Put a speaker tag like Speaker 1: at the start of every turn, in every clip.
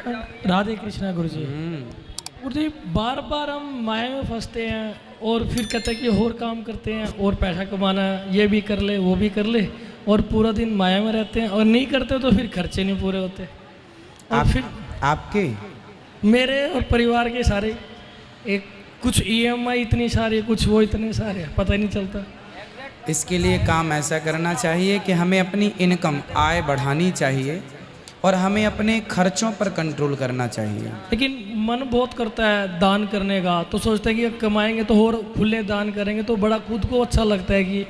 Speaker 1: राधे कृष्णा गुरु जी। गुरु जी बार बार हम माया में फंसते हैं और फिर कहते हैं कि और काम करते हैं और पैसा कमाना है, ये भी कर ले वो भी कर ले, और पूरा दिन माया में रहते हैं और नहीं करते तो फिर खर्चे नहीं पूरे होते। और फिर
Speaker 2: आपके
Speaker 1: मेरे और परिवार के सारे एक कुछ ईएमआई इतनी सारी, कुछ वो इतने सारे, पता ही नहीं चलता।
Speaker 2: इसके लिए काम ऐसा करना चाहिए कि हमें अपनी इनकम आय बढ़ानी चाहिए और हमें अपने खर्चों पर कंट्रोल करना चाहिए।
Speaker 1: लेकिन मन बहुत करता है दान करने का, तो सोचते हैं कि कमाएंगे तो और खुले दान करेंगे तो बड़ा खुद को अच्छा लगता है कि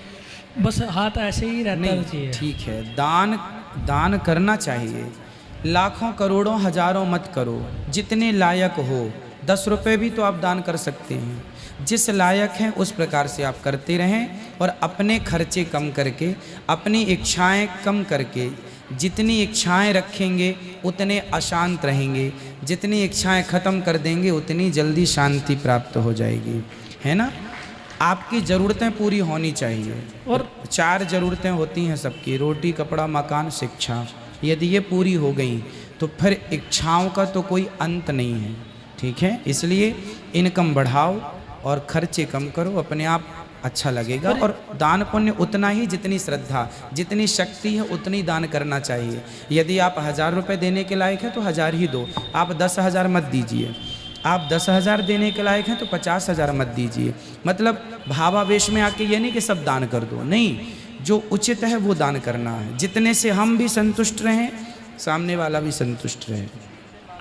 Speaker 1: बस हाथ ऐसे ही रहना चाहिए।
Speaker 2: ठीक है, दान करना चाहिए, लाखों करोड़ों हजारों मत करो, जितने लायक हो। 10 रुपये भी तो आप दान कर सकते हैं, जिस लायक हैं उस प्रकार से आप करते रहें और अपने खर्चे कम करके, अपनी इच्छाएं कम करके, जितनी इच्छाएं रखेंगे उतने अशांत रहेंगे, जितनी इच्छाएं ख़त्म कर देंगे उतनी जल्दी शांति प्राप्त हो जाएगी, है ना। आपकी ज़रूरतें पूरी होनी चाहिए और 4 ज़रूरतें होती हैं सबकी, रोटी कपड़ा मकान शिक्षा। यदि ये पूरी हो गई तो फिर इच्छाओं का तो कोई अंत नहीं है, ठीक है। इसलिए इनकम बढ़ाओ और खर्चे कम करो, अपने आप अच्छा लगेगा। और दान पुण्य उतना ही, जितनी श्रद्धा जितनी शक्ति है उतनी दान करना चाहिए। यदि आप 1000 रुपये देने के लायक हैं तो 1000 ही दो, आप 10,000 मत दीजिए। आप 10,000 देने के लायक हैं तो 50,000 मत दीजिए। मतलब भावावेश में आके ये नहीं कि सब दान कर दो, नहीं, जो उचित है वो दान करना है, जितने से हम भी संतुष्ट रहें, सामने वाला भी संतुष्ट रहे।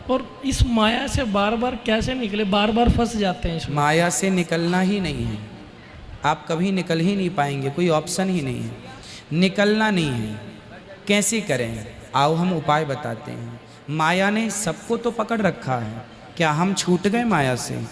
Speaker 1: और इस माया से बार बार कैसे निकले, बार बार फंस जाते हैं इसमें।
Speaker 2: माया से निकलना ही नहीं है, आप कभी निकल ही नहीं पाएंगे, कोई ऑप्शन ही नहीं है, निकलना नहीं है। कैसे करें, आओ हम उपाय बताते हैं। माया ने सबको तो पकड़ रखा है, क्या हम छूट गए माया से?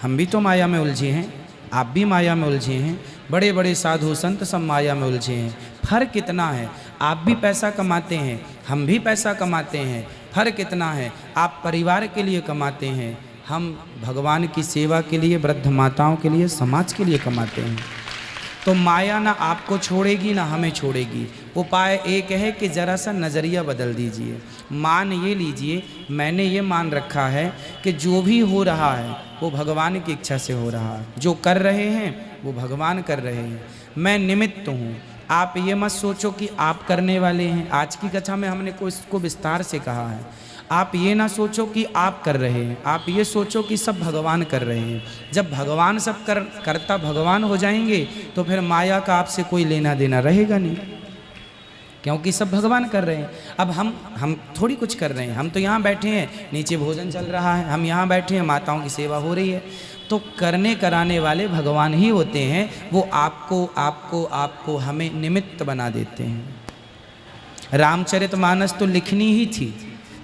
Speaker 2: हम भी तो माया में उलझे हैं, आप भी माया में उलझे हैं, बड़े बड़े साधु संत सब माया में उलझे हैं। फर्क कितना है, आप भी पैसा कमाते हैं, हम भी पैसा कमाते हैं, फर्क कितना है, आप परिवार के लिए कमाते हैं, हम भगवान की सेवा के लिए, वृद्ध माताओं के लिए, समाज के लिए कमाते हैं। तो माया ना आपको छोड़ेगी ना हमें छोड़ेगी। उपाय एक है कि ज़रा सा नज़रिया बदल दीजिए। मान ये लीजिए, मैंने ये मान रखा है कि जो भी हो रहा है वो भगवान की इच्छा से हो रहा है, जो कर रहे हैं वो भगवान कर रहे हैं, मैं निमित्त हूँ। आप ये मत सोचो कि आप करने वाले हैं। आज की कथा में हमने इसको विस्तार से कहा है। आप ये ना सोचो कि आप कर रहे हैं, आप ये सोचो कि सब भगवान कर रहे हैं। जब भगवान सब करता भगवान हो जाएंगे तो फिर माया का आपसे कोई लेना देना रहेगा नहीं, क्योंकि सब भगवान कर रहे हैं। अब हम थोड़ी कुछ कर रहे हैं, हम तो यहाँ बैठे हैं, नीचे भोजन चल रहा है, हम यहाँ बैठे हैं, माताओं की सेवा हो रही है। तो करने कराने वाले भगवान ही होते हैं, वो आपको हमें निमित्त बना देते हैं। रामचरितमानस तो लिखनी ही थी,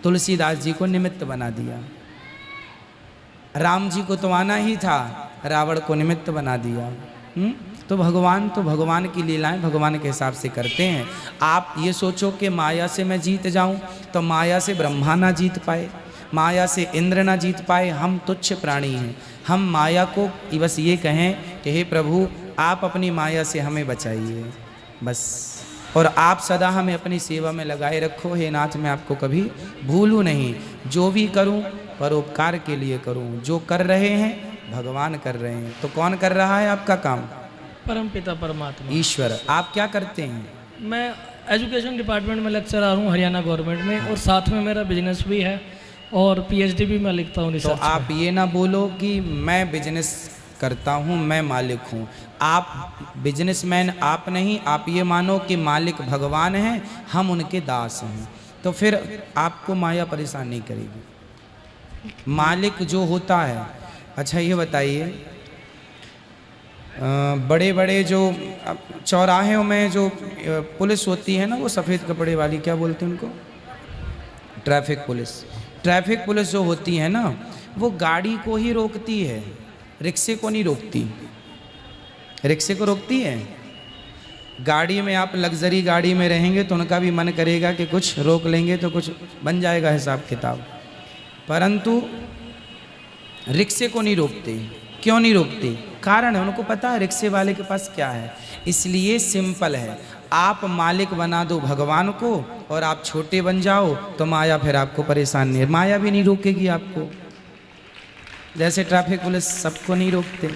Speaker 2: तुलसीदास जी को निमित्त बना दिया। राम जी को तो आना ही था, रावण को निमित्त बना दिया। तो भगवान की लीलाएं भगवान के हिसाब से करते हैं। आप ये सोचो कि माया से मैं जीत जाऊं, तो माया से ब्रह्मा ना जीत पाए, माया से इंद्र ना जीत पाए। हम तुच्छ प्राणी हैं, हम माया को बस ये कहें कि हे प्रभु आप अपनी माया से हमें बचाइए बस, और आप सदा हमें अपनी सेवा में लगाए रखो। हे नाथ, मैं आपको कभी भूलूं नहीं, जो भी करूं परोपकार के लिए करूं। जो कर रहे हैं भगवान कर रहे हैं, तो कौन कर रहा है आपका काम?
Speaker 1: परमपिता परमात्मा
Speaker 2: ईश्वर। आप क्या करते हैं?
Speaker 1: मैं एजुकेशन डिपार्टमेंट में लेक्चरर हूँ हरियाणा गवर्नमेंट में, और साथ में मेरा बिजनेस भी है और पीएचडी भी मैं लिखता हूँ।
Speaker 2: तो आप ये ना बोलो कि मैं बिजनेस करता हूँ, मैं मालिक हूँ। आप बिजनेसमैन आप नहीं, आप ये मानो कि मालिक भगवान हैं, हम उनके दास हैं, तो फिर आपको माया परेशान नहीं करेगी। मालिक जो होता है, अच्छा ये बताइए, बड़े बड़े जो चौराहे में जो पुलिस होती है ना, वो सफ़ेद कपड़े वाली, क्या बोलते हैं उनको? Traffic police. ट्रैफिक पुलिस जो होती है ना, वो गाड़ी को ही रोकती है, रिक्शे को नहीं रोकती। रिक्शे को रोकती है? गाड़ी में आप लग्जरी गाड़ी में रहेंगे तो उनका भी मन करेगा कि कुछ रोक लेंगे तो कुछ बन जाएगा हिसाब किताब, परंतु रिक्शे को नहीं रोकते। क्यों नहीं रोकते? कारण है, उनको पता है रिक्शे वाले के पास क्या है। इसलिए सिंपल है, आप मालिक बना दो भगवान को और आप छोटे बन जाओ तो माया फिर आपको परेशान नहीं, माया भी नहीं रोकेगी आपको। जैसे ट्रैफिक पुलिस सबको नहीं रोकते,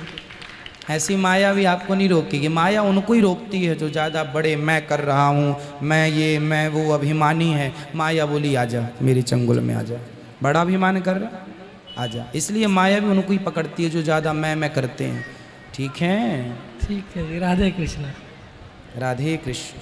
Speaker 2: ऐसी माया भी आपको नहीं रोकेगी। माया उनको ही रोकती है जो ज़्यादा बड़े, मैं कर रहा हूँ, मैं ये मैं वो अभिमानी है। माया बोली आजा मेरे चंगुल में आजा, बड़ा अभिमान कर रहा आजा। इसलिए माया भी उनको ही पकड़ती है जो ज़्यादा मैं करते हैं। ठीक है,
Speaker 1: ठीक है जी, राधे कृष्ण।
Speaker 2: राधे कृष्ण।